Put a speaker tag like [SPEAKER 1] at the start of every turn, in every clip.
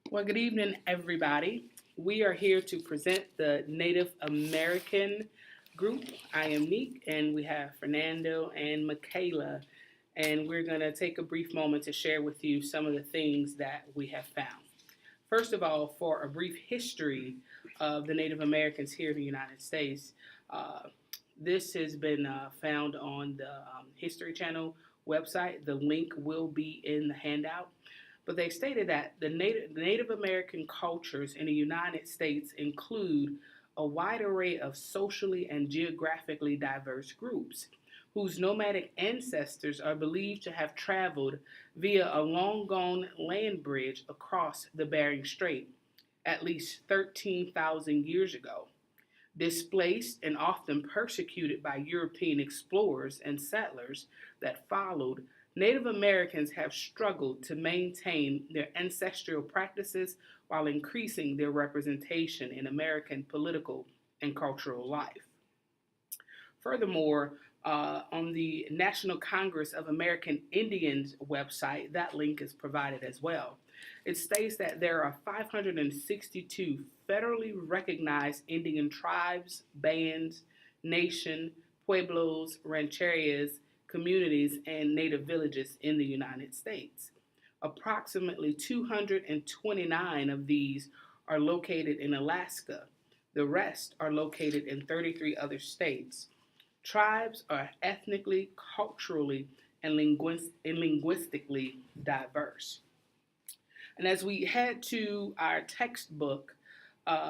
[SPEAKER 1] Well, good evening, everybody. We are here to present the Native American group. I am Neek, and we have Fernando and Michaela. And we're going to take a brief moment to share with you some of the things that we have found. First of all, for a brief history of the Native Americans here in the United States, uh, this has been found on the History Channel website. The link will be in the handout. But they stated that the Native American cultures in the United States include a wide array of socially and geographically diverse groups whose nomadic ancestors are believed to have traveled via a long gone land bridge across the Bering Strait at least 13,000 years ago. Displaced and often persecuted by European explorers and settlers that followed, Native Americans have struggled to maintain their ancestral practices while increasing their representation in American political and cultural life. Furthermore, on the National Congress of American Indians website, that link is provided as well. It states that there are 562 federally recognized Indian tribes, bands, nation, pueblos, rancherias, communities, and native villages in the United States. Approximately 229 of these are located in Alaska. The rest are located in 33 other states. Tribes are ethnically, culturally, and linguistically diverse. And as we head to our textbook,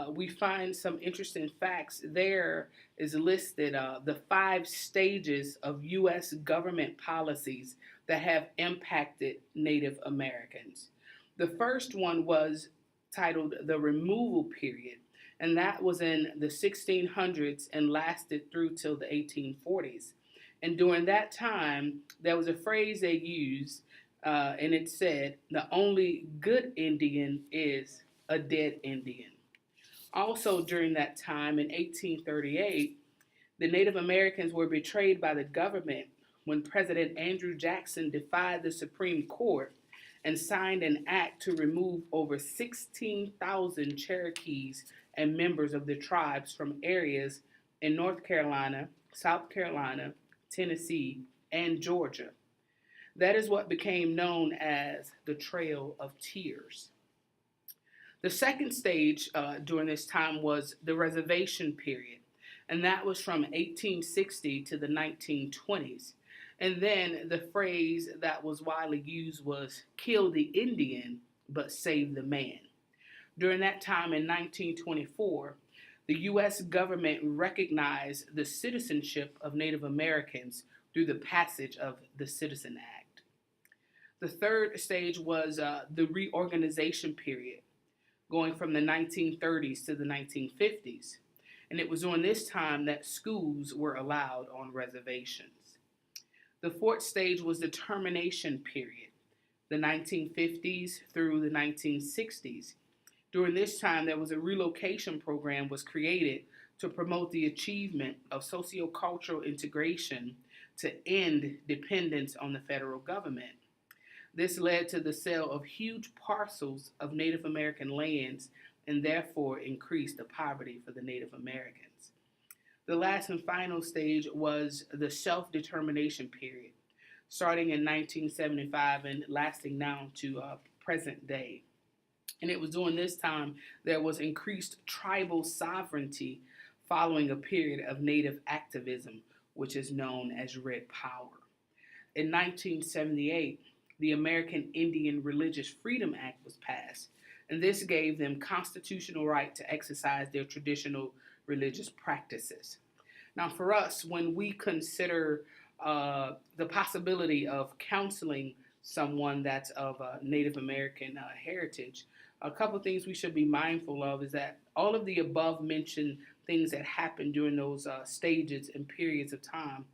[SPEAKER 1] we find some interesting facts. There is listed the 5 stages of U.S. government policies that have impacted Native Americans. The first one was titled the removal period, and that was in the 1600s and lasted through till the 1840s. And during that time, there was a phrase they used, and it said, "The only good Indian is a dead Indian." Also, during that time in 1838, the Native Americans were betrayed by the government when President Andrew Jackson defied the Supreme Court and signed an act to remove over 16,000 Cherokees and members of the tribes from areas in North Carolina, South Carolina, Tennessee, and Georgia. That is what became known as the Trail of Tears. The second stage during this time was the reservation period, and that was from 1860 to the 1920s. And then the phrase that was widely used was kill the Indian, but save the man. During that time in 1924, the U.S. government recognized the citizenship of Native Americans through the passage of the Citizen Act. The third stage was the reorganization period, going from the 1930s to the 1950s. And it was during this time that schools were allowed on reservations. The fourth stage was the termination period, the 1950s through the 1960s. During this time, there was a relocation program was created to promote the achievement of sociocultural integration to end dependence on the federal government. This led to the sale of huge parcels of Native American lands and therefore increased the poverty for the Native Americans. The last and final stage was the self determination period, starting in 1975 and lasting now to present day. And it was during this time there was increased tribal sovereignty following a period of Native activism, which is known as Red Power. In 1978, the American Indian Religious Freedom Act was passed, and this gave them constitutional right to exercise their traditional religious practices. Now, for us, when we consider the possibility of counseling someone that's of Native American heritage, a couple things we should be mindful of is that all of the above mentioned things that happened during those stages and periods of time,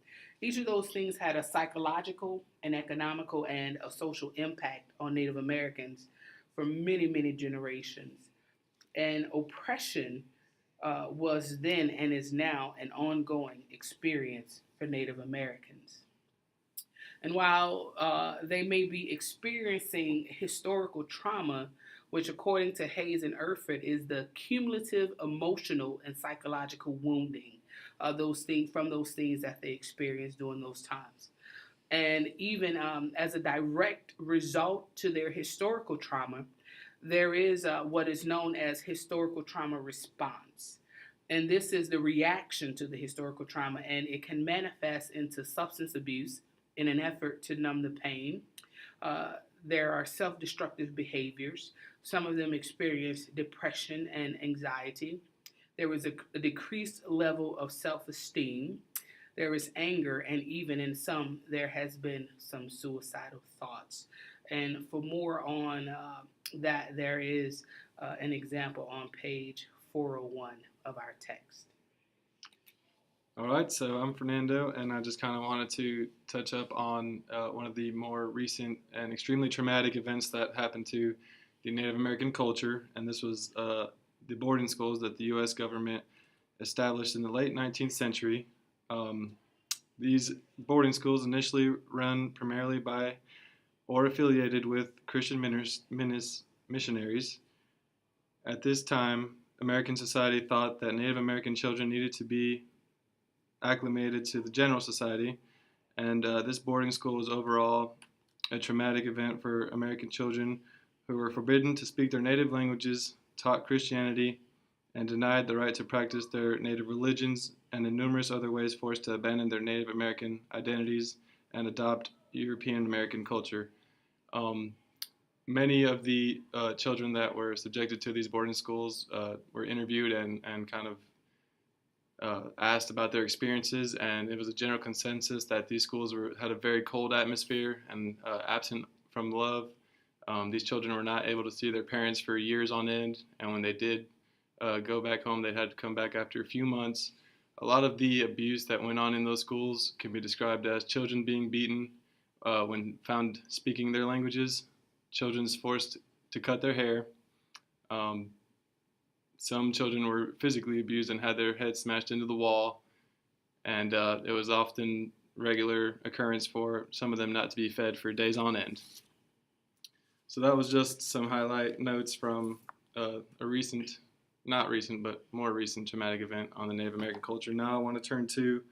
[SPEAKER 1] each of those things had a psychological, an economical, and a social impact on Native Americans for many, many generations. And oppression was then and is now an ongoing experience for Native Americans. And while they may be experiencing historical trauma, which according to Hayes and Erfurt is the cumulative emotional and psychological wounding of those things from those things that they experienced during those times. And even as a direct result to their historical trauma, there is what is known as historical trauma response. And this is the reaction to the historical trauma, and it can manifest into substance abuse in an effort to numb the pain. Uh, there are self destructive behaviors. Some of them experience depression and anxiety. There was a decreased level of self esteem. There is anger, and even in some, there has been some suicidal thoughts. And for more on that, there is an example on page 401 of our text.
[SPEAKER 2] All right, so I'm Fernando, and I just kind of wanted to touch up on one of the more recent and extremely traumatic events that happened to the Native American culture, and this was the boarding schools that the U.S. government established in the late 19th century. These boarding schools initially run primarily by or affiliated with Christian missionaries. At this time, American society thought that Native American children needed to be acclimated to the general society, and this boarding school was overall a traumatic event for American children who were forbidden to speak their native languages, taught Christianity, and denied the right to practice their native religions, and in numerous other ways forced to abandon their Native American identities and adopt European American culture. Many of the children that were subjected to these boarding schools were interviewed and kind of asked about their experiences, and it was a general consensus that these schools had a very cold atmosphere and absent from love. These children were not able to see their parents for years on end, and when they did go back home, they had to come back after a few months. A lot of the abuse that went on in those schools can be described as children being beaten when found speaking their languages, children forced to cut their hair. Some children were physically abused and had their heads smashed into the wall, and it was often regular occurrence for some of them not to be fed for days on end. So that was just some highlight notes from a recent, not recent, but more recent traumatic event on the Native American culture. Now I want to turn to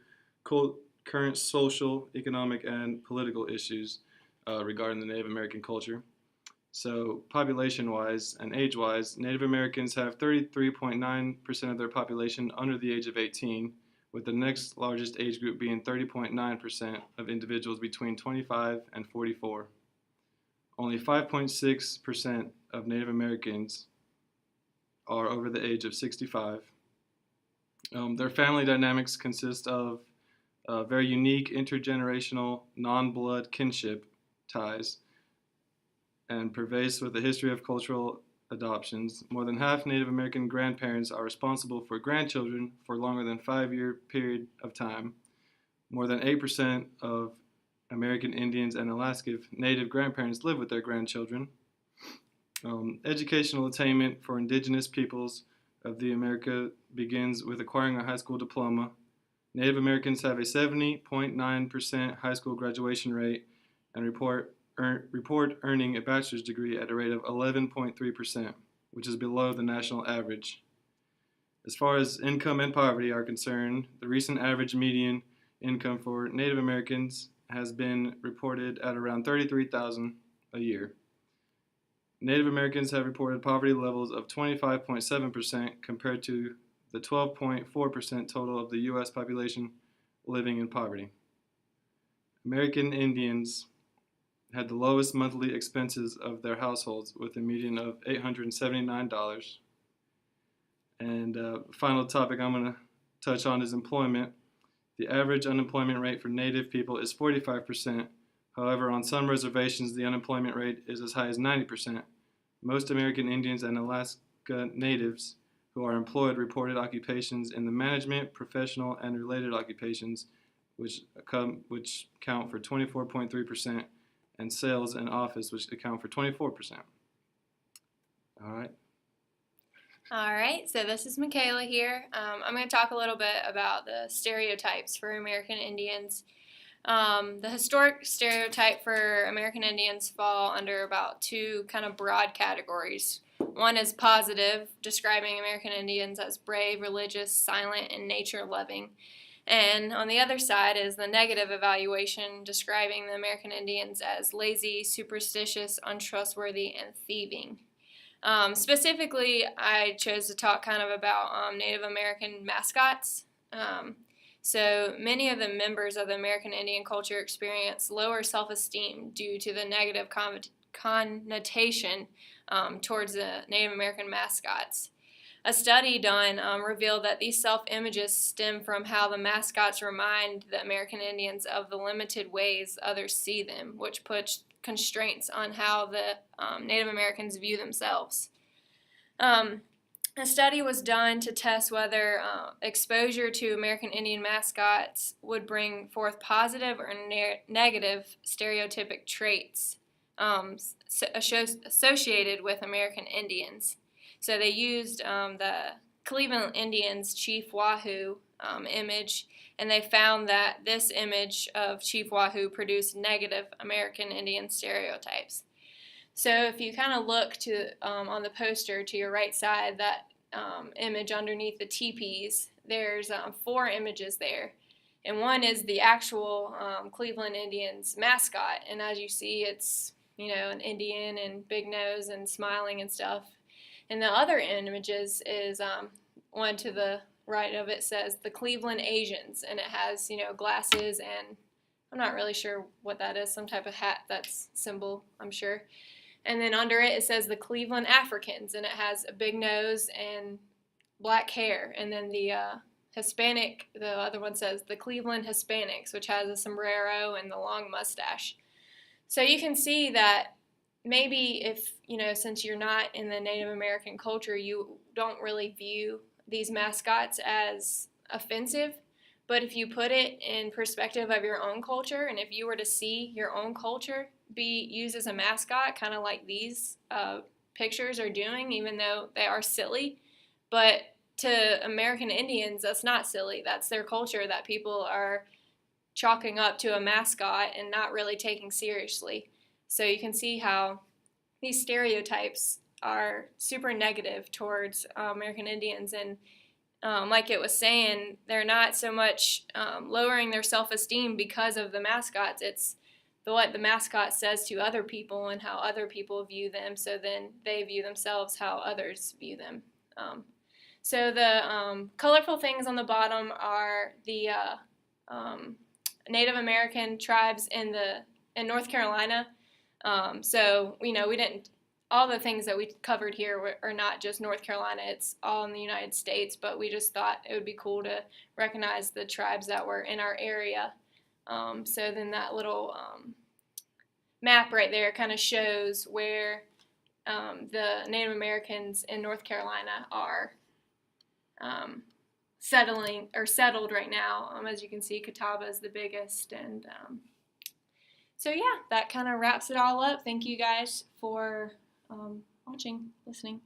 [SPEAKER 2] current social, economic, and political issues regarding the Native American culture. So population-wise and age-wise, Native Americans have 33.9% of their population under the age of 18, with the next largest age group being 30.9% of individuals between 25 and 44. Only 5.6% of Native Americans are over the age of 65. Their family dynamics consist of very unique intergenerational non-blood kinship ties and pervasive with a history of cultural adoptions. More than half Native American grandparents are responsible for grandchildren for longer than 5-year period of time. More than 8% of American Indians and Alaska Native grandparents live with their grandchildren. Educational attainment for indigenous peoples of the America begins with acquiring a high school diploma. Native Americans have a 70.9% high school graduation rate and report earning a bachelor's degree at a rate of 11.3%, which is below the national average. As far as income and poverty are concerned, the recent average median income for Native Americans has been reported at around $33,000 a year. Native Americans have reported poverty levels of 25.7% compared to the 12.4% total of the U.S. population living in poverty. American Indians had the lowest monthly expenses of their households with a median of $879. And final topic I'm going to touch on is employment. The average unemployment rate for Native people is 45%. However, on some reservations, the unemployment rate is as high as 90%. Most American Indians and Alaska Natives who are employed reported occupations in the management, professional, and related occupations, which count for 24.3%, and sales and office, which account for 24%. All right.
[SPEAKER 3] All right, so this is Michaela here. I'm going to talk a little bit about the stereotypes for American Indians. The historic stereotype for American Indians fall under about two kind of broad categories. One is positive, describing American Indians as brave, religious, silent, and nature-loving. And on the other side is the negative evaluation, describing the American Indians as lazy, superstitious, untrustworthy, and thieving. Specifically, I chose to talk kind of about Native American mascots. So many of the members of the American Indian culture experience lower self-esteem due to the negative connotation towards the Native American mascots. A study done revealed that these self-images stem from how the mascots remind the American Indians of the limited ways others see them, which puts constraints on how the Native Americans view themselves. A study was done to test whether exposure to American Indian mascots would bring forth positive or negative stereotypic traits associated with American Indians. So they used the Cleveland Indians' Chief Wahoo image, and they found that this image of Chief Wahoo produced negative American Indian stereotypes. So if you kind of look to on the poster to your right side, that image underneath the teepees, there's 4 images there. And one is the actual Cleveland Indians mascot, and as you see, it's an Indian and big nose and smiling and stuff. And the other images is one to the right of it says the Cleveland Asians, and it has glasses, and I'm not really sure what that is, some type of hat that's symbol, I'm sure. And then under it, it says the Cleveland Africans, and it has a big nose and black hair. And then the Hispanic, the other one says the Cleveland Hispanics, which has a sombrero and the long mustache. So you can see that maybe if, since you're not in the Native American culture, you don't really view these mascots as offensive. But if you put it in perspective of your own culture, and if you were to see your own culture be used as a mascot, kind of like these pictures are doing, even though they are silly, but to American Indians, that's not silly. That's their culture that people are chalking up to a mascot and not really taking seriously. So you can see how these stereotypes are super negative towards American Indians, and like it was saying, they're not so much lowering their self-esteem because of the mascots. It's what the mascot says to other people and how other people view them, so then they view themselves how others view them. So the colorful things on the bottom are the Native American tribes in North Carolina. So we didn't, all the things that we covered here are not just North Carolina, it's all in the United States, but we just thought it would be cool to recognize the tribes that were in our area. So then that little map right there kind of shows where the Native Americans in North Carolina are settled right now. As you can see, Catawba is the biggest, and so yeah, that kind of wraps it all up. Thank you guys for watching, listening.